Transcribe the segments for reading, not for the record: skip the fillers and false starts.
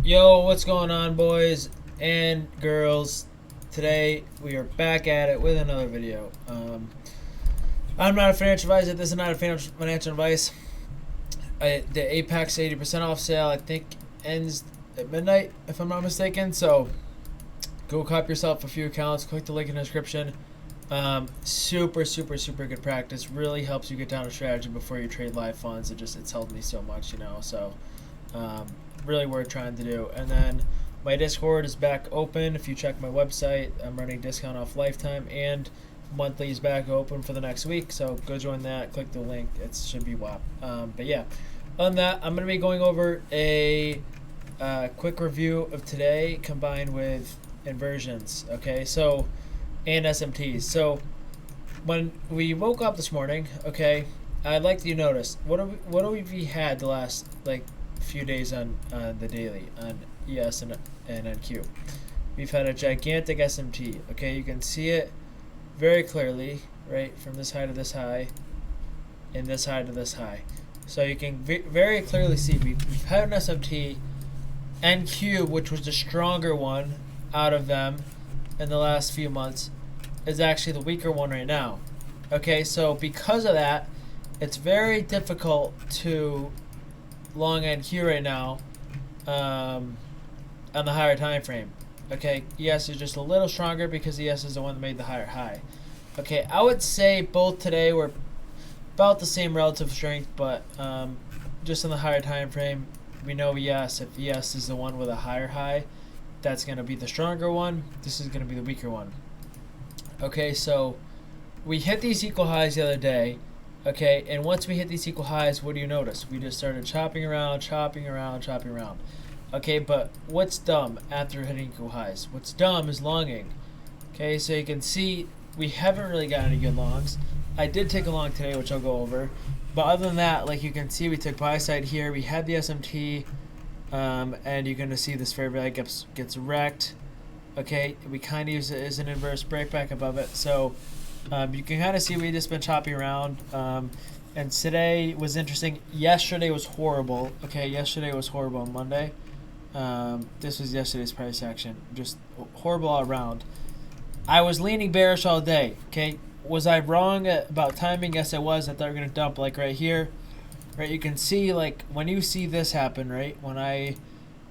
Yo, what's going on, boys and girls? Today we are back at it with another video. I'm not a financial advisor. This is not a financial advice. The Apex 80% off sale, I think, ends at midnight, if I'm not mistaken. So go cop yourself a few accounts. Click the link in the description. Super good practice. Really helps you get down a strategy before you trade live funds. It's helped me so much, So really worth trying to do. And then my Discord is back open. If you check my website, I'm running discount off lifetime, and monthly is back open for the next week. So go join that. Click the link. It should be WAP. But yeah, on that, I'm going to be going over a quick review of today combined with inversions. Okay, so and SMTs. So when we woke up this morning, okay, I'd like you to notice what have we had the last few days on the daily on ES and NQ. We've had a gigantic SMT. Okay, you can see it very clearly, right, from this high to this high, and this high to this high. So you can very clearly see we've had an SMT. NQ, which was the stronger one out of them in the last few months, is actually the weaker one right now. Okay, so because of that, it's very difficult to long NQ right now on the higher time frame. Okay, ES is just a little stronger because ES is the one that made the higher high. Okay, I would say both today were about the same relative strength, but just on the higher time frame, we know ES. If ES is the one with a higher high, that's going to be the stronger one. This is going to be the weaker one. Okay, so we hit these equal highs the other day. Okay, and once we hit these equal highs, what do you notice? We just started chopping around. Okay, but what's dumb after hitting equal highs? What's dumb is longing. Okay, so you can see we haven't really got any good longs. I did take a long today, which I'll go over. But other than that, like you can see, we took buy side here. We had the SMT, and you're going to see this fair value gets wrecked. Okay, we kind of use it as an inverse breakback above it. So you can kind of see we just been chopping around. And today was interesting. Yesterday was horrible. Okay, yesterday was horrible on Monday. This was yesterday's price action. Just horrible all around. I was leaning bearish all day. Okay, was I wrong about timing? Yes, I was. I thought we were going to dump like right here. Right, you can see like when you see this happen, right?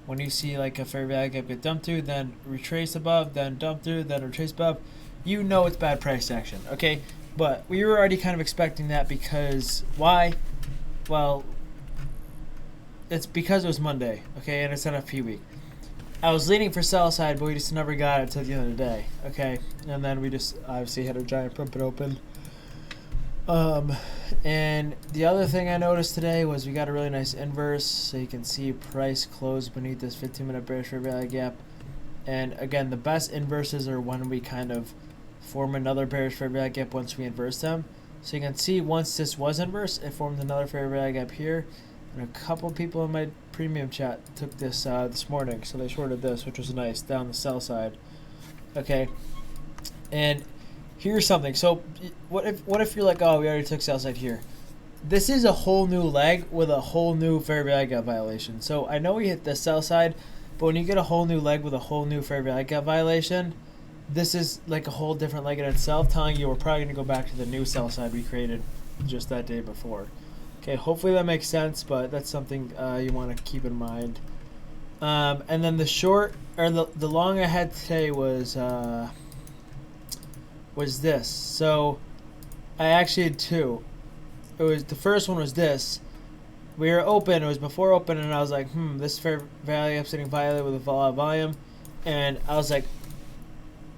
When you see like a fair value gap get dumped through, then retrace above, then dump through, then retrace above, you know it's bad price action, okay? But we were already kind of expecting that because why? Well, it's because it was Monday, okay, and it's NFP week. I was leaning for sell side, but we just never got it till the end of the day, okay? And then we just obviously had a giant pump it open. And the other thing I noticed today was we got a really nice inverse, so you can see price closed beneath this 15-minute bearish fair value gap. And again, the best inverses are when we kind of form another bearish fair value gap once we inverse them. So you can see once this was inverse, it formed another fair value gap here. And a couple people in my premium chat took this this morning, so they shorted this, which was nice, down the sell side. Okay, and here's something. So what if you're like, oh, we already took sell side here? This is a whole new leg with a whole new fair value gap violation. So I know we hit the sell side, but when you get a whole new leg with a whole new fair value gap violation, this is like a whole different leg in itself, telling you we're probably going to go back to the new sell side we created just that day before. Okay, hopefully that makes sense, but that's something you want to keep in mind. And then the short, or the long I had today was this. So I actually had two. The first one was this. We were open, it was before open, and I was like, this fair value I'm sitting violated with a lot of volume. And I was like,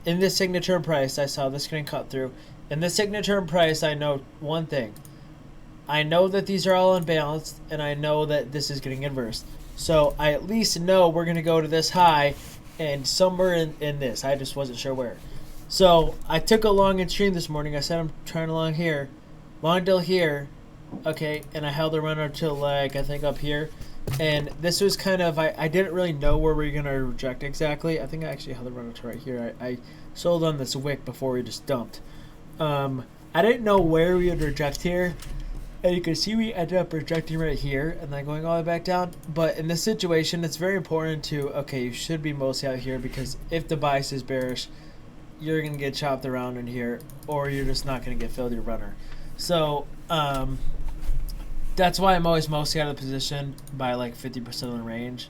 in this signature price, I saw this getting cut through. In this signature price, I know one thing. I know that these are all unbalanced, and I know that this is getting inversed. So I at least know we're going to go to this high and somewhere in this. I just wasn't sure where. So I took a long in stream this morning. I said I'm trying to long here. Long till here. Okay, and I held the runner till like I think up here. And this was kind of, I didn't really know where we were going to reject exactly. I think I actually held the runner to right here. I sold on this wick before we just dumped. I didn't know where we would reject here. And you can see we ended up rejecting right here and then going all the way back down. But in this situation, it's very important to, okay, you should be mostly out here, because if the bias is bearish, you're going to get chopped around in here, or you're just not going to get filled your runner. So that's why I'm always mostly out of the position by like 50% of the range.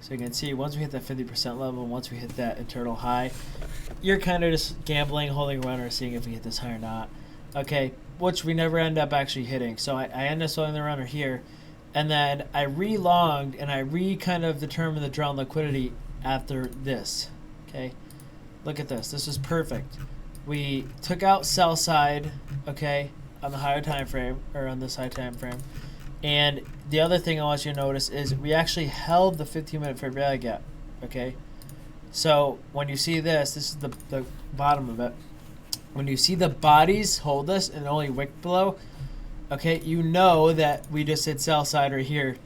So you can see once we hit that 50% level, once we hit that internal high, you're kind of just gambling, holding a runner, seeing if we hit this high or not. Okay, which we never end up actually hitting. So I end up selling the runner here, and then I re-longed and I kind of determined the drawn liquidity after this. Okay, look at this. This was perfect. We took out sell side, okay, on the higher time frame, or on this high time frame. And the other thing I want you to notice is we actually held the 15-minute fair value gap, okay? So when you see this is the bottom of it. When you see the bodies hold this and only wick below, okay, you know that we just hit sell side right here,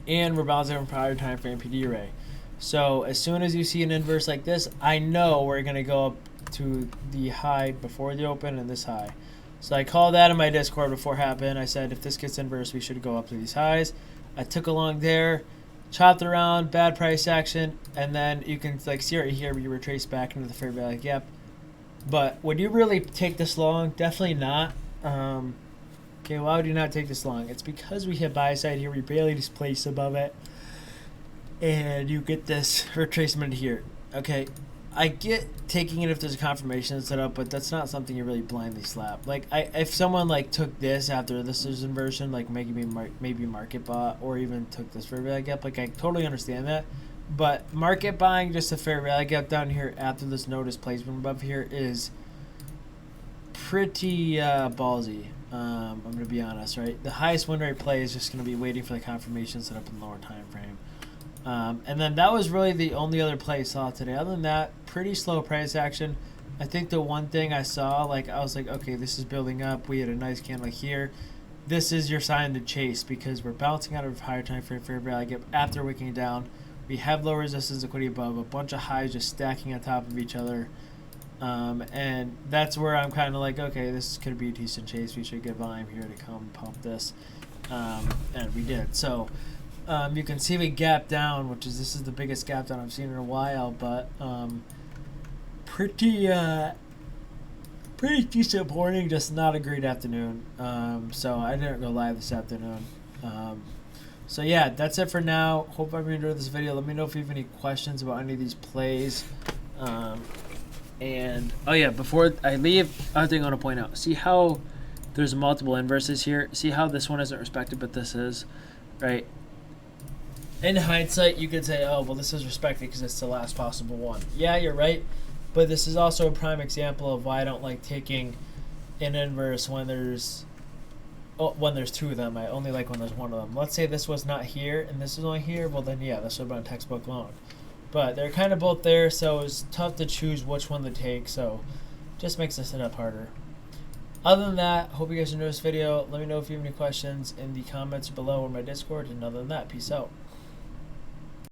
and we're bouncing from prior time frame PD array. So as soon as you see an inverse like this, I know we're gonna go up to the high before the open and this high. So I called that in my Discord before it happened. I said if this gets inverse, we should go up to these highs. I took along there, chopped around, bad price action, and then you can like see right here we retrace back into the fair value gap. But would you really take this long? Definitely not. Okay, why would you not take this long? It's because we hit buy side here. We barely just place above it, and you get this retracement here. Okay, I get taking it if there's a confirmation set up, but that's not something you really blindly slap. Like, if someone like took this after this is inversion, like maybe market bought, or even took this fair value gap, like I totally understand that. But market buying just a fair value gap down here after this notice placement above here is pretty ballsy. I'm gonna be honest, right? The highest win rate play is just gonna be waiting for the confirmation set up in the lower time frame. And then that was really the only other play I saw today. Other than that, pretty slow price action. I think the one thing I saw, like I was like, okay, this is building up. We had a nice candle here. This is your sign to chase, because we're bouncing out of higher time frame fair value gap after wicking down. We have low resistance liquidity above, a bunch of highs just stacking on top of each other. And that's where I'm kind of like, okay, this could be a decent chase. We should get volume here to come pump this. And we did. So you can see we gap down, which is, this is the biggest gap down I've seen in a while, but pretty decent morning, just not a great afternoon. So I didn't go live this afternoon. So yeah, that's it for now. Hope everyone enjoyed this video. Let me know if you have any questions about any of these plays. And oh yeah, before I leave, other thing I want to point out, see how there's multiple inverses here? See how this one isn't respected, but this is, right? In hindsight, you could say, oh, well, this is respected because it's the last possible one. Yeah, you're right, but this is also a prime example of why I don't like taking an inverse when there's two of them. I only like when there's one of them. Let's say this was not here and this is only here, well then yeah, this would have been a textbook long. But they're kind of both there, so it's tough to choose which one to take, so just makes the setup harder. Other than that, hope you guys enjoyed this video. Let me know if you have any questions in the comments below or my Discord, and other than that, peace out.